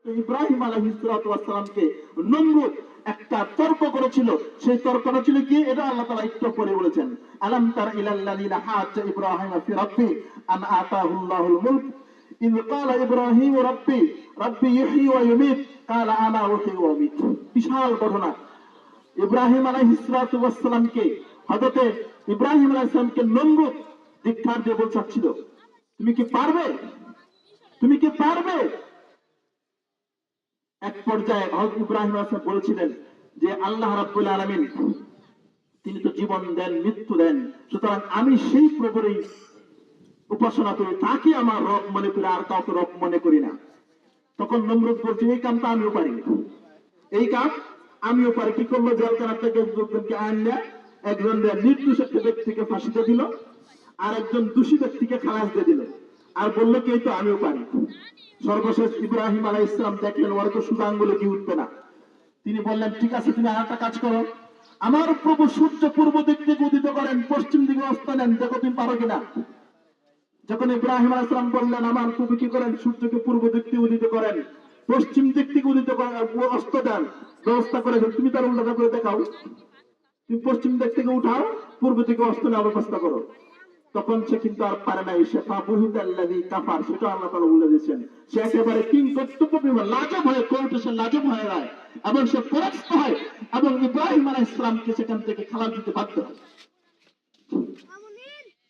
ইব্রাহিম আলাইহিস সালামকে নমরুদ একটা তর্ক করেছিল। সেই তর্কটা ছিল কি, এটা আল্লাহ তাআলা একটু পরে বলেছেন, আলাম তারা ইলাল্লাযিনা হাজ্জা ইব্রাহিম ফি রাব্বি আন আতাহুল্লাহুল মুলক ইয ক্বালা ইব্রাহিম রাব্বি রাব্বি ইহয়ি ওয়া ইউমীত ক্বালা আনা উহয়ি ওয়া উমীত। বিশাল ঘটনা। ইব্রাহিম আলাইহিস সালামকে হযরতে ইব্রাহিম আলাইহিস সালামকে নমরুদ ধিক্কার দিয়ে বলছিল, তুমি কি পারবে, তুমি কি পারবে? এক পর্যায়ে হযরত ইব্রাহিম আলাইহিস সালাম বলেছিলেন যে আল্লাহ রাব্বুল আলামিন তিনি তো জীবন দেন, মৃত্যু দেন, সুতরাং আমি সেই প্রভুরই উপাসনা করি, তাকে আমার রব মনে করি, আর কাউকে রব মনে করি না। তখন নমরুদ বলছে, এই কামটা আমিও পারি, এই কাম আমিও পারি। কি করলো, জেলখানা থেকে লোকজনকে আনলে একজন নির্দোষ একটা ব্যক্তিকে ফাঁসিতে দিল, আর একজন দোষী ব্যক্তিকে খালাস দিয়ে দিল, আর বললো কি তো আমিও পারি। সর্বশেষ ইব্রাহিম আলাইহিস সালাম দেখলেন ওর তো সুদা আঙ্গুলে কি উঠবে না। তিনি বললেন, ঠিক আছে, তুমি আর একটা কাজ করো, আমার প্রভু সূর্য পূর্ব দিক থেকে উদিত করেন, পশ্চিম দিকে অস্ত নেন, দেখো তুমি পারো কিনা। যখন ইব্রাহিম আলাইহিস সালাম বললেন, আমার প্রভু কি করেন, সূর্যকে পূর্ব দিক থেকে উদিত করেন, পশ্চিম দিক থেকে উদিত করেন, অস্ত দেন, ব্যবস্থা করে দেন, তুমি তার উল্টা করে দেখাও, তুমি পশ্চিম দিক থেকে উঠাও, পূর্ব থেকে অস্ত নেওয়ার ব্যবস্থা করো। তখন সে কিন্তু আর পারে নাই, সে ফাবুহিতাল্লাযী কাফার, সেটা আল্লাহ তাআলা বলে দিয়েছেন। সে একেবারে কিং কর্তব্য বিমূঢ়, লাজুক হয়ে কোর্টে সে লাজুক হয়ে যায় এবং সে পরাস্ত হয়, এবং ইব্রাহিম আলাইহিস সালামকে সেখান থেকে খালাস দিতে বাধ্য হয়।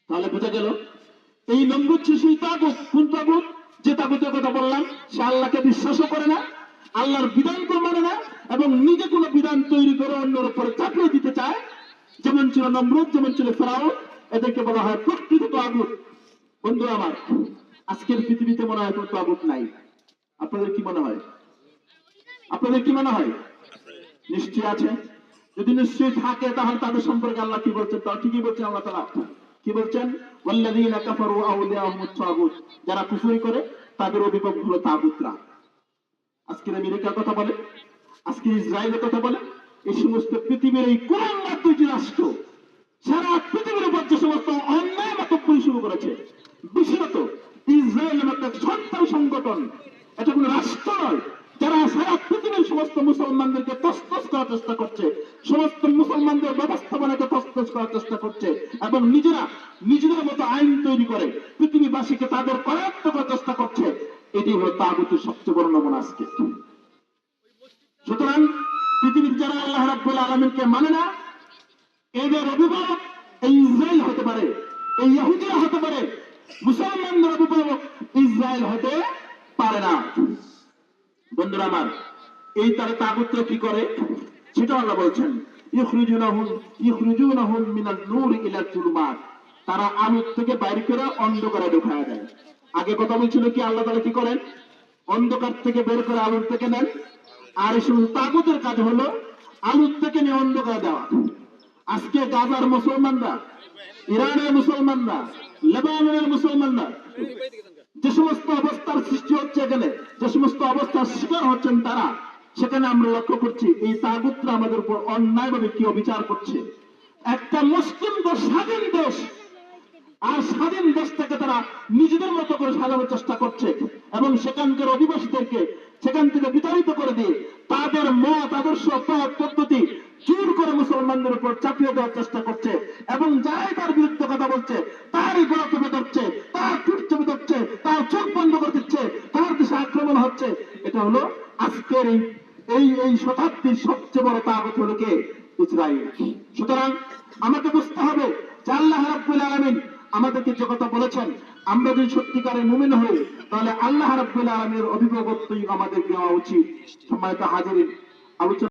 তাহলে বোঝা গেল এই নমরুদ ছিল সেই তাগুত। কোন তাগুত? যে তাগুতের কথা বললাম, সে আল্লাহকে বিশ্বাসও করে না, আল্লাহর বিধানকে মানে না, এবং নিজে কোনো বিধান তৈরি করে অন্যের উপরে চাপিয়ে দিতে চায়। যেমন ছিল নমরুদ, যেমন ছিল ফেরাউন, এদেরকে বলা হয় প্রকৃত তাগুত। বন্ধু আমার, আজকের পৃথিবীতে মনে হয় কোনো তাগুত নাই। আপনাদের কি মনে হয়? আপনাদের কি মনে হয়? নিশ্চয় আছে। যদি নিশ্চয় থাকে, তাহলে তাদের সম্পর্কে আল্লাহ কি বলছেন? তা ঠিকই বলছেন আল্লাহ তাআলা। কি বলছেন? ওয়াল্লাযীনা কাফারু আউলিয়াহুমুত তাগুত, যারা কুফরি করে তাদের অভিভাবক হলো তাগুতরা। আজকের আমেরিকার কথা বলে, আজকে ইসরায়েলের কথা বলে, এই সমস্ত পৃথিবীর এই কোরআনময় দুইটি রাষ্ট্র সারা পৃথিবীর উপর যে সমস্ত অন্যায় মতব্য শুরু করেছে, বিশেষত ইসরায়েল নামক একটা সন্ত্রাসী সংগঠন, এটা কোন রাষ্ট্র নয়, যারা সারা পৃথিবীর সমস্ত মুসলমানদেরকে তছনছ করার চেষ্টা করছে, সমস্ত মুসলমানদের ব্যবস্থাপনাকে তছনছ করার চেষ্টা করছে, এবং নিজেরা নিজেদের মতো আইন তৈরি করে পৃথিবীবাসীকে তাদের করায়ত্ত করার চেষ্টা করছে। এটি হলো তাগুতের সবচেয়ে বড় নমুনা আজকে। সুতরাং পৃথিবীর যারা আল্লাহ রাব্বুল আলামিনকে মানে না, এদের অভিভাবক এই ইসরায়েল হতে পারে, এই ইহুদিরা হতে পারে, মুসলমানদের অভিভাবক ইসরায়েল হতে পারে না। বন্ধুরা আমার, এই তারা তাগুতরা কি করে সেটা আল্লাহ বলছেন, ইখরিজুনাহুম মিনান নূর ইলা যুলুমাত, তারা আলোর থেকে বাইর করে অন্ধকারে ঢোকায় দেয়। আগে কথা বলছিল কি, আল্লাহ তাআলা কি করেন, অন্ধকার থেকে বের করে আলোর থেকে নেন। আর এই সমস্ত তাগুতের কাজ হলো আলোর থেকে নিয়ে অন্ধকারে দেওয়া। আজকে গাজার মুসলমানরা, ইরানের মুসলমানরা, লেবাননের মুসলমানরা যে সমস্ত অবস্থার সৃষ্টি হচ্ছে, এখানে যে সমস্ত অবস্থার শিকার হচ্ছেন তারা, সেখানে আমরা লক্ষ্য করছি এই তাগুতরা আমাদের উপর অন্যায়ভাবে কি অবিচার করছে। একটা মুসলিম দেশ, স্বাধীন দেশ, আর স্বাধীন দেশটাকে তারা নিজেদের মতো করে সাজানোর চেষ্টা করছে, এবং সেখানকার অধিবাসীদেরকে সেখান থেকে বিতাড়িত করে দিয়ে তাদের মত, আদর্শ, পদ্ধতি জোর করে মুসলমানদের উপর চাপিয়ে দেওয়ার চেষ্টা করছে, এবং যারাই তার বিরুদ্ধে কথা বলছে তারই গলা চেপে ধরছে, তার টুট চেপে ধরছে, তার চোখ বন্ধ করে দিচ্ছে, তার দেশে আক্রমণ হচ্ছে। এটা হলো আজকের এই শতাব্দীর সবচেয়ে বড় তাগুত হলো কে? ইসরায়েল। সুতরাং আমাকে বুঝতে হবে যে আল্লাহ রাব্বুল আলামিন আমাদেরকে যে কথা বলেছেন, আমরা যদি সত্যিকারের মুমিন হই, তাহলে আল্লাহ রাব্বুল আলামিনের অভিভাবকত্বই আমাদের দেওয়া উচিত। সম্মানিত হাজিরিন, আলোচনা